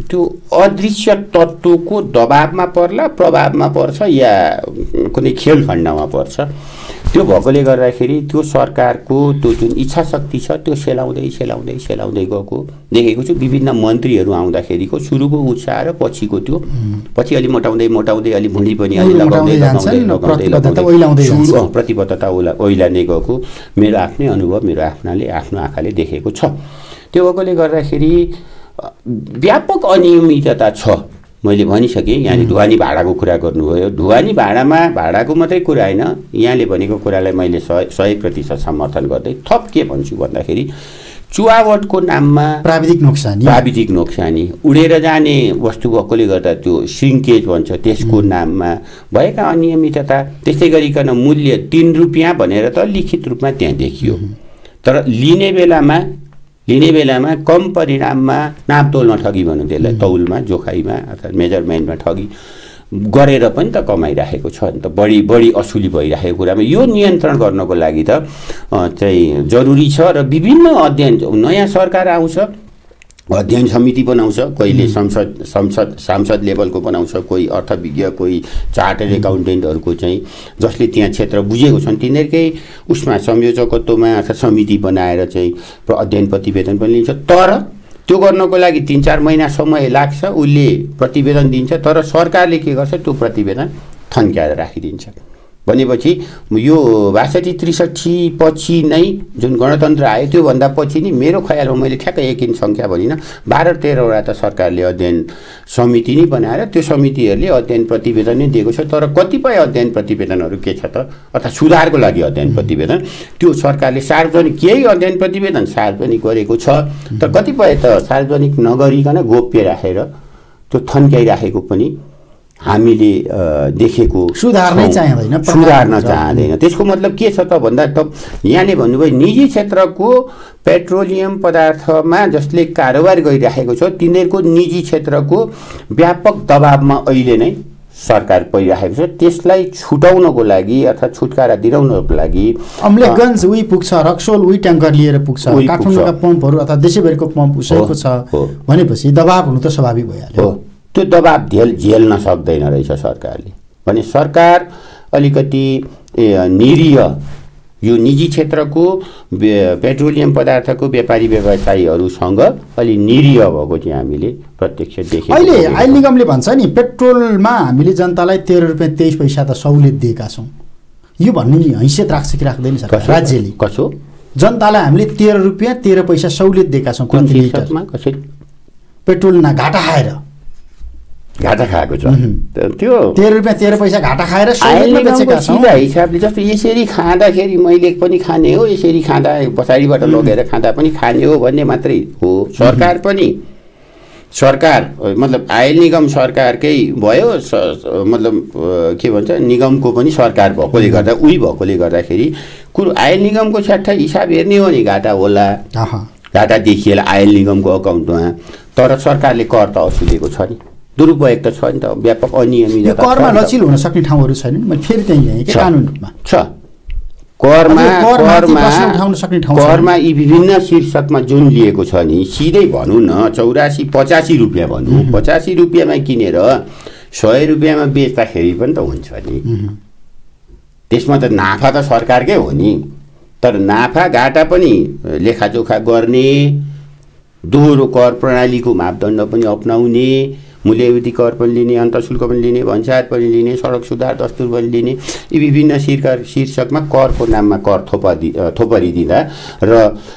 त्यो अदृश्य तत्त्वको दबावमा पर्ला, प्रभावमा पर्छ या कुनै खेलखण्डमा पर्छ। त्यो भएकोले गर्दाखेरि त्यो सरकारको त्यो जुन इच्छा शक्ति छ त्यो सेलाउँदै गएको देखेको छु। विभिन्न मन्त्रीहरू आउँदाखेरिको सुरुको उत्साह र पछिको त्यो पछि अलि मोटाउँदै अलि भुँडी पनि अलि प्रतिबद्धता ओइलाने गएको मेरो आफ्नै अनुभव मेरो आफ्नो आँखाले देखेको छ। त्यो भएकोले गर्दाखेरि व्यापक अनियमितता छ। मैले भनिसकेँ। यहाँले ढुवानी भाडाको कुरा गर्नुभयो। ढुवानी भाडाको मात्रै कुरा होइन, यहाँले भनेको कुरालाई मैले 100% समर्थन गर्दै थप के भन्छु भन्दाखेरि चुहावटको नाममा प्राविधिक नोक्सानी उडेर जाने वस्तु भएकोले गर्दा त्यो श्रिङ्केज भन्छ त्यसको नाममा भएका अनियमितता। त्यस्तै गरिकन मूल्य 3 रुपियाँ भनेर त लिखित रूपमा त्यहाँ देखियो, तर लिने बेलामा कम परिणाममा नापतोलमा ठगी भनौँ त्यसलाई, तौलमा जोखाइमा अर्थात् मेजरमेन्टमा ठगी गरेर पनि त कमाइराखेको छ नि त, बढी असुली भइरहेको कुरामा यो नियन्त्रण गर्नको लागि त चाहिँ जरुरी छ। र विभिन्न अध्ययन, नयाँ सरकार आउँछ अध्ययन समिति बनाउँछ, कहिले सांसद लेभलको बनाउँछ, कोही अर्थविज्ञ, कोही चार्टर्ड एकाउन्टेन्टहरूको चाहिँ जसले त्यहाँ क्षेत्र बुझेको छन् तिनीहरूकै उसमा संयोजकत्वमा अथवा समिति बनाएर चाहिँ अध्ययन प्रतिवेदन पनि लिन्छ। तर त्यो गर्नको लागि 3-4 महिना समय लाग्छ, उसले प्रतिवेदन दिन्छ, तर सरकारले के गर्छ त्यो प्रतिवेदन थन्क्याएर राखिदिन्छ। भनेपछि यो 62-63 पछि नै जुन गणतन्त्र आयो त्योभन्दा पछि नि मेरो ख्यालमा मैले ठ्याक्कै एकिन सङ्ख्या भनिनँ 12-13वटा त सरकारले अध्ययन समिति नै बनाएर त्यो समितिहरूले अध्ययन प्रतिवेदन नै दिएको छ। तर कतिपय अध्ययन प्रतिवेदनहरू के छ त, अर्थात् सुधारको लागि अध्ययन प्रतिवेदन त्यो सरकारले सार्वजनिक केही अध्ययन प्रतिवेदन सार्वजनिक गरेको छ, तर कतिपय त सार्वजनिक नगरिकन गोप्य राखेर त्यो थन्क्याइराखेको पनि हामीले देखेको। सुधार्न चाहँदैन। त्यसको मतलब के छ त भन्दा त यहाँले भन्नुभयो निजी क्षेत्रको पेट्रोलियम पदार्थमा जसले कारोबार गरिराखेको छ तिनीहरूको निजी क्षेत्रको व्यापक दबावमा अहिले नै सरकार परिराखेको छ। त्यसलाई छुटाउनको लागि अथवा छुटकारा दिलाउनको लागि अम्लेखगञ्ज उही पुग्छ, रक्सोल उही ट्याङ्कर लिएर पुग्छ, काठमाडौँका पम्पहरू अथवा देशैभरिको पम्प उसैको छ भनेपछि दबाव हुनु त स्वाभाविक भइहाल्यो। त्यो दबाब झेल्न सक्दैन रहेछ सरकारले। भने सरकार अलिकति निरीह यो निजी क्षेत्रको पेट्रोलियम पदार्थको व्यापारी व्यवसायीहरूसँग अलि निरीह भएको चाहिँ हामीले प्रत्यक्ष देख्यौँ। अहिले आयल निगमले भन्छ नि पेट्रोलमा हामीले जनतालाई 13 रुपियाँ 23 पैसा त सहुलियत दिएका छौँ, यो भन्ने हैसियत राख्छ कि राख्दैन सरकार? राज्यले कसो जनतालाई हामीले 13 रुपियाँ 13 पैसा सहुलियत दिएका छौँ प्रति लिटरमा, कसरी पेट्रोल घाटा खाएको छ त्यो 13 रुपियाँ 13 पैसा घाटा खाएर सिधा हिसाबले जस्तो यसरी खाँदाखेरि मैले पनि खाने हो, यसरी खाँदा पछाडिबाट लगेर खाँदा पनि खाने हो भन्ने मात्रै हो। सरकार मतलब आयल निगम सरकारकै भयो, मतलब के भन्छ निगमको पनि सरकार भएकोले गर्दा उही भएकोले गर्दाखेरि कुरो आयल निगमको सट्टा हिसाब हेर्ने हो नि घाटा होला, घाटा देखिएला आयल निगमको अकाउन्टमा, तर सरकारले कर त असुलेको छ नि, दुरुपयोग त छ नि त, व्यापक अनियमितता करमा लचिलो हुन सक्ने ठाउँहरू छैनन्। मैले फेरि त्यही ल्याएँ कि कानुनमा छ करमा यी विभिन्न शीर्षकमा जुन लिएको छ नि सिधै भनौँ न 84-85 रुपियाँ भनौँ, 85 रुपियाँमा किनेर 100 रुपियाँमा बेच्दाखेरि पनि त हुन्छ नि, त्यसमा त नाफा त सरकारकै हो नि। तर नाफा घाटा पनि लेखाजोखा गर्ने, दोहोरो कर प्रणालीको मापदण्ड पनि अपनाउने, मूल्यवृद्धि कर पनि लिने, अन्तःशुल्क पनि लिने, भन्सार पनि लिने, सडक सुधार दस्तुर पनि लिने, यी विभिन्न शीर्षकमा करको नाममा कर थोपरिदिँदा र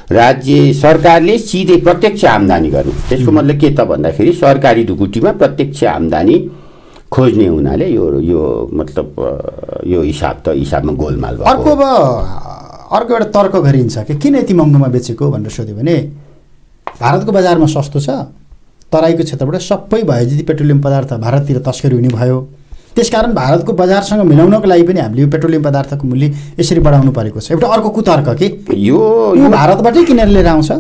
राज्य सरकारले सिधै प्रत्यक्ष आम्दानी गर्नु, त्यसको मतलब के त भन्दाखेरि सरकारी ढुकुटीमा प्रत्यक्ष आम्दानी खोज्ने हुनाले यो मतलब यो हिसाबमा गोलमाल भएको। अर्को एउटा तर्क गरिन्छ कि किन यति महँगोमा बेचेको भनेर सोध्यो भने भारतको बजारमा सस्तो छ, तराईको क्षेत्रबाट सबै भयो जति पेट्रोलियम पदार्थ भारततिर तस्करी हुने भयो, त्यसकारण भारतको बजारसँग मिलाउनको लागि पनि हामीले यो पेट्रोलियम पदार्थको मूल्य यसरी बढाउनु परेको छ। एउटा अर्को कुतर्क के यो भारतबाटै किनेर लिएर आउँछ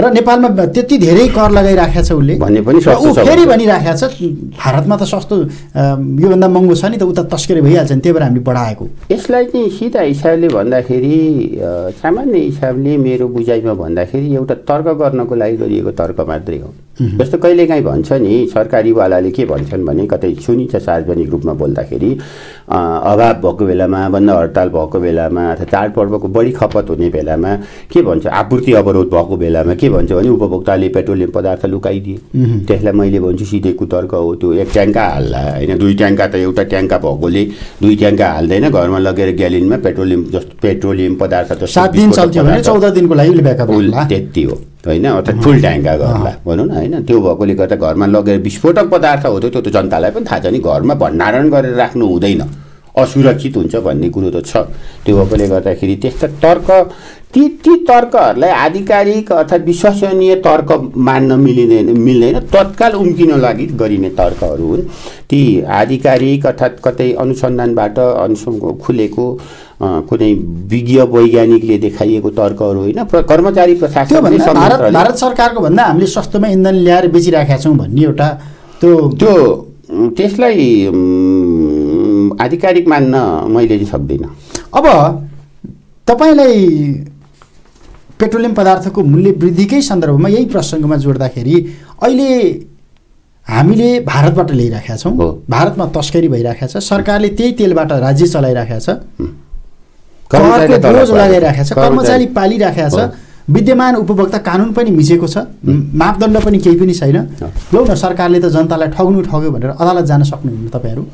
र नेपालमा त्यति धेरै कर लगाइराखेको छ उसले भन्ने पनि फेरि भनिराखेको छ भारतमा त सस्तो योभन्दा महँगो छ नि त उता तस्करी भइहाल्छ नि, त्यही भएर हामीले बढाएको। यसलाई चाहिँ सिधा हिसाबले भन्दाखेरि सामान्य हिसाबले मेरो बुझाइमा भन्दाखेरि एउटा तर्क गर्नको लागि गरिएको तर्क मात्रै हो। जस्तो कहिलेकाहीँ भन्छ नि सरकारीवालाले के भन्छन् भने कतै सुनिन्छ सार्वजनिक रूपमा बोल्दाखेरि अभाव भएको बेलामा बन्द हडताल भएको बेलामा अथवा चाडपर्वको बढी खपत हुने बेलामा के भन्छ आपूर्ति अवरोध भएको बेलामा के भन्छ भने उपभोक्ताले पेट्रोलियम पदार्थ लुकाइदिए। त्यसलाई मैले भन्छु सिधै कुतर्क हो त्यो। एक ट्याङ्का हाल्ला होइन, दुई ट्याङ्का त एउटा ट्याङ्का भएकोले दुई ट्याङ्का हाल्दैन, घरमा लगेर ग्यालिनमा पेट्रोलियम पदार्थ त 7 दिन चल्थ्यो भने 14 दिनको लागि ब्याकअप होला त्यति हो होइन, अर्थात् फुल ट्याङ्का गर्ला भनौँ न होइन। त्यो भएकोले गर्दा घरमा लगेर विस्फोटक पदार्थ हो त्यो त जनतालाई पनि थाहा छ नि, घरमा भण्डारण गरेर राख्नु हुँदैन, असुरक्षित हुन्छ भन्ने कुरो त छ। त्यो भएकोले गर्दाखेरि त्यस्ता तर्क ती तर्कहरूलाई आधिकारिक अर्थात् विश्वसनीय तर्क मान्न मिल्दैन, तत्काल उम्किन लागि गरिने तर्कहरू हुन्। ती आधिकारिक अर्थात् कतै अनुसन्धानबाट खुलेको कुनै विज्ञ वैज्ञानिकले देखाइएको तर्कहरू होइन। कर्मचारी प्रशासन भारत सरकारको भन्दा हामीले सस्तोमा इन्धन ल्याएर बेचिराखेका छौँ भन्ने एउटा त्यसलाई आधिकारिक मान्न मैले चाहिँ सक्दिनँ। अब तपाईँलाई पेट्रोलियम पदार्थको मूल्य वृद्धिकै सन्दर्भमा यही प्रसङ्गमा जोड्दाखेरि अहिले हामीले भारतबाट ल्याइराखेका छौँ, भारतमा तस्करी भइरहेको छ, सरकारले त्यही तेलबाट राज्य चलाइराखेको छ, करको बोझ लगाइराखेको छ, कर्मचारी पालिराखेको छ, विद्यमान उपभोक्ता कानुन पनि मिचेको छ, मापदण्ड पनि केही पनि छैन। लौ न सरकारले त जनतालाई ठग्यो भनेर अदालत जान सक्नुहुन्न तपाईँहरू?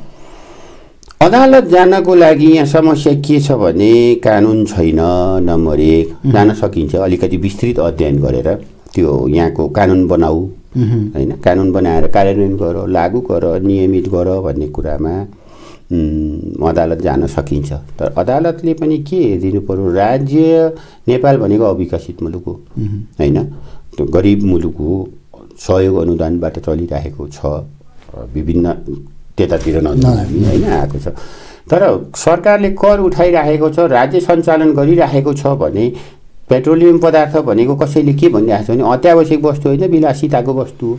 अदालत जानको लागि यहाँ समस्या के छ भने कानुन छैन नम्बर 1। जान सकिन्छ अलिकति विस्तृत अध्ययन गरेर त्यो यहाँको कानुन बनाऊ होइन, कानुन बनाएर कार्यान्वयन गर, लागू गर, नियमित गर भन्ने कुरामा अदालत जान सकिन्छ। तर अदालतले पनि के हेरिदिनु पर्यो, राज्य नेपाल भनेको अविकसित मुलुक हो होइन, त्यो गरिब मुलुक हो, सहयोग अनुदानबाट चलिरहेको छ, विभिन्न त्यतातिर नजाने होइन आएको छ। तर सरकारले कर उठाइराखेको छ, राज्य सञ्चालन गरिराखेको छ भने पेट्रोलियम पदार्थ भनेको कसैले के भनिरहेको छ भने अत्यावश्यक वस्तु होइन, विलासिताको वस्तु हो।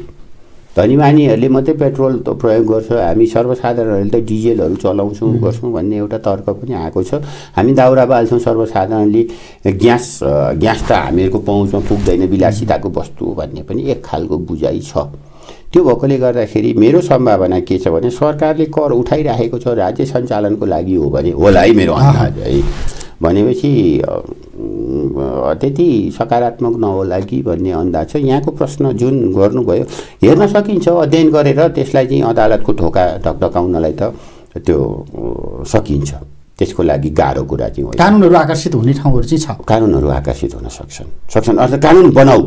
धनीमानीहरूले मात्रै पेट्रोल त प्रयोग गर्छ, हामी सर्वसाधारणहरूले त डिजेलहरू चलाउँछौँ गर्छौँ भन्ने एउटा तर्क पनि आएको छ। हामी दाउरा बाल्छौँ, सर्वसाधारणले ग्यास त हामीहरूको पहुँचमा पुग्दैन, विलासिताको वस्तु भन्ने पनि एक खालको बुझाइ छ। त्यो भएकोले गर्दाखेरि मेरो सम्भावना के छ भने सरकारले कर उठाइराखेको छ राज्य सञ्चालनको लागि हो भने होला है मेरो अन्दाज है, भनेपछि त्यति सकारात्मक नहोला कि भन्ने अन्दाज छ। यहाँको प्रश्न जुन गर्नुभयो हेर्न सकिन्छ अध्ययन गरेर, त्यसलाई चाहिँ अदालतको ढोका ढकढकाउनलाई त त्यो सकिन्छ, त्यसको लागि गाह्रो कुरा चाहिँ होइन। कानुनहरू आकर्षित हुने ठाउँहरू चाहिँ छ, कानुनहरू आकर्षित हुन सक्छन् अर्थात् कानुन बनाऊ,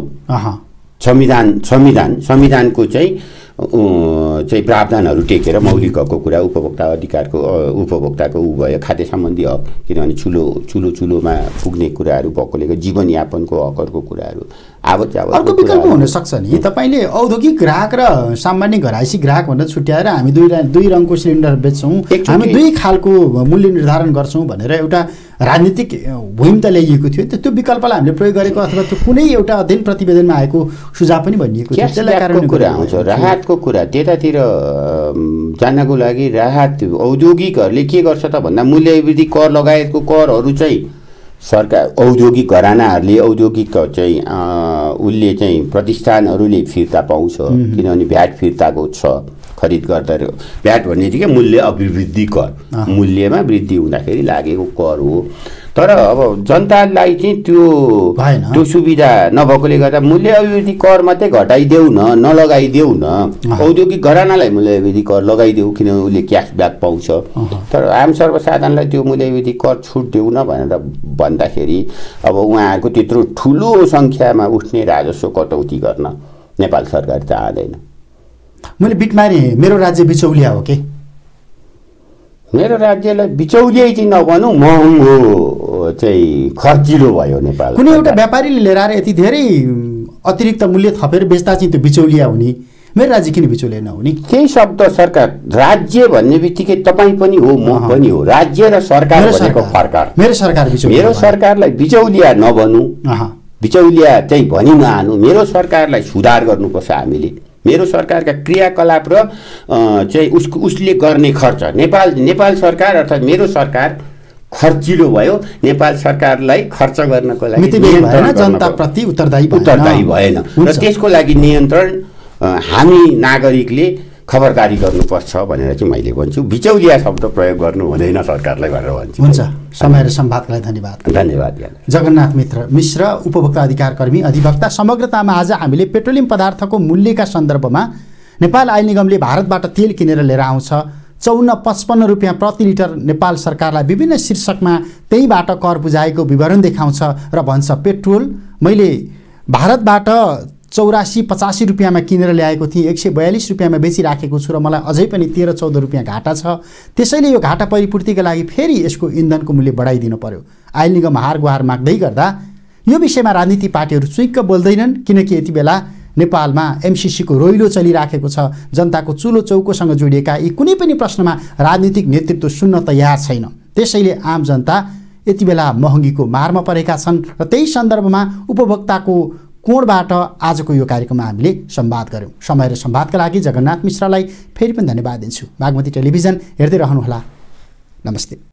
संविधानको चाहिँ प्रावधानहरू टेकेर मौलिकको कुरा उपभोक्ता अधिकारको उपभोक्ताको ऊ भयो, खाद्य सम्बन्धी हक, किनभने चुलोमा पुग्ने कुराहरू भएकोले जीवनयापनको हकहरूको कुराहरू आवत जावत। अर्को विकल्प हुनसक्छ नि, तपाईँले औद्योगिक ग्राहक र सामान्य घरायसी ग्राहक भनेर छुट्याएर हामी दुई रङको सिलिन्डर बेच्छौँ, हामी दुई खालको मूल्य निर्धारण गर्छौँ भनेर एउटा राजनीतिक भूमिका त ल्याइएको थियो। त्यो विकल्पलाई हामीले प्रयोग गरेको अथवा त्यो कुनै एउटा अध्ययन प्रतिवेदनमा आएको सुझाव पनि भनिएको थियो। त्यसलाई कारण कुरा आउँछ राहतको कुरा, त्यतातिर जानको लागि राहत औद्योगिकहरूले के गर्छ त भन्दा मूल्यवृद्धि कर लगायतको करहरू चाहिँ सरकार औद्योगिक घरानाहरूले औद्योगिक चाहिँ उसले चाहिँ प्रतिष्ठानहरूले फिर्ता पाउँछ, किनभने भ्याट फिर्ताको छ खरिद गर्दा। भ्याट भन्ने चाहिँ मूल्य अभिवृद्धि कर, मूल्यमा वृद्धि हुँदाखेरि लागेको कर हो। तर अब जनतालाई चाहिँ त्यो सुविधा नभएकोले गर्दा मूल्य अभिवृद्धि कर मात्रै घटाइदेऊ न, नलगाइदेऊ न, औद्योगिक घरानालाई मूल्य अभिवृद्धि कर लगाइदेऊ किनभने उसले क्यासब्याक पाउँछ। तर आम सर्वसाधारणलाई त्यो मूल्य अभिवृद्धि कर छुट देऊ न भनेर भन्दाखेरि अब उहाँहरूको त्यत्रो ठुलो सङ्ख्यामा उठ्ने राजस्व कटौती गर्न नेपाल सरकार चाहँदैन। मैले बिट मारेँ, मेरो राज्य बिचौलिया हो के? मेरो राज्यलाई बिचौलिया चाहिँ नभनौँ, महँगो चाहिँ खर्चिलो भयो नेपाल। कुनै एउटा व्यापारीले लिएर आएर यति धेरै अतिरिक्त मूल्य थपेर बेच्दा चाहिँ त्यो बिचौलिया हुने, मेरो राज्य किन बिचौलिया नहुने? केही शब्द सरकार राज्य भन्ने बित्तिकै तपाईँ पनि हो म पनि हो, राज्य र सरकार भनेको फरक। मेरो सरकार बिचौलिया, मेरो सरकारलाई बिचौलिया नभनौँ, बिचौलिया चाहिँ भनि नहानु। मेरो सरकारलाई सुधार गर्नुपर्छ हामीले। मेरो सरकारका क्रियाकलाप र चाहिँ उसले गर्ने खर्च, नेपाल सरकार अर्थात् मेरो सरकार खर्चिलो भयो। नेपाल सरकारलाई खर्च गर्नको लागि जनताप्रति उत्तरदायी भएन र त्यसको लागि नियन्त्रण हामी नागरिकले खबरदारी गर्नुपर्छ भनेर चाहिँ मैले भन्छु। बिचौलिया शब्द प्रयोग गर्नु हुँदैन सरकारलाई भनेर भन्छु। हुन्छ, समय र संवादका लागि धन्यवाद। धन्यवाद। जगन्नाथ मिश्र, उपभोक्ता अधिकार कर्मी, अधिवक्ता। समग्रतामा आज हामीले पेट्रोलियम पदार्थको मूल्यका सन्दर्भमा नेपाल आयल निगमले भारतबाट तेल किनेर लिएर आउँछ 54-55 रुपियाँ प्रति लिटर नेपाल सरकारलाई विभिन्न शीर्षकमा त्यहीबाट कर बुझाएको विवरण देखाउँछ र भन्छ पेट्रोल मैले भारतबाट 84-85 रुपियाँमा किनेर ल्याएको थिएँ, 142 रुपियाँमा बेचिराखेको छु र मलाई अझै पनि 13-14 रुपियाँ घाटा छ। त्यसैले यो घाटा परिपूर्तिका लागि फेरि यसको इन्धनको मूल्य बढाइदिनु पर्यो। आयल निगम हार गुहार माग्दै गर्दा यो विषयमा राजनीतिक पार्टीहरू चुइक्क बोल्दैनन्, किनकि यति बेला नेपालमा एमसिसीको रोइलो चलिराखेको छ। जनताको चुलो चौकोसँग जोडिएका यी कुनै पनि प्रश्नमा राजनीतिक नेतृत्व सुन्न तयार छैन। त्यसैले आम जनता यति बेला महँगीको मारमा परेका छन् र त्यही सन्दर्भमा उपभोक्ताको कोणबाट आजको यो कार्यक्रममा हामीले संवाद गऱ्यौँ। समय र संवादका लागि जगन्नाथ मिश्रलाई फेरि पनि धन्यवाद दिन्छु। बागमती टेलिभिजन हेर्दै रहनुहोला। नमस्ते।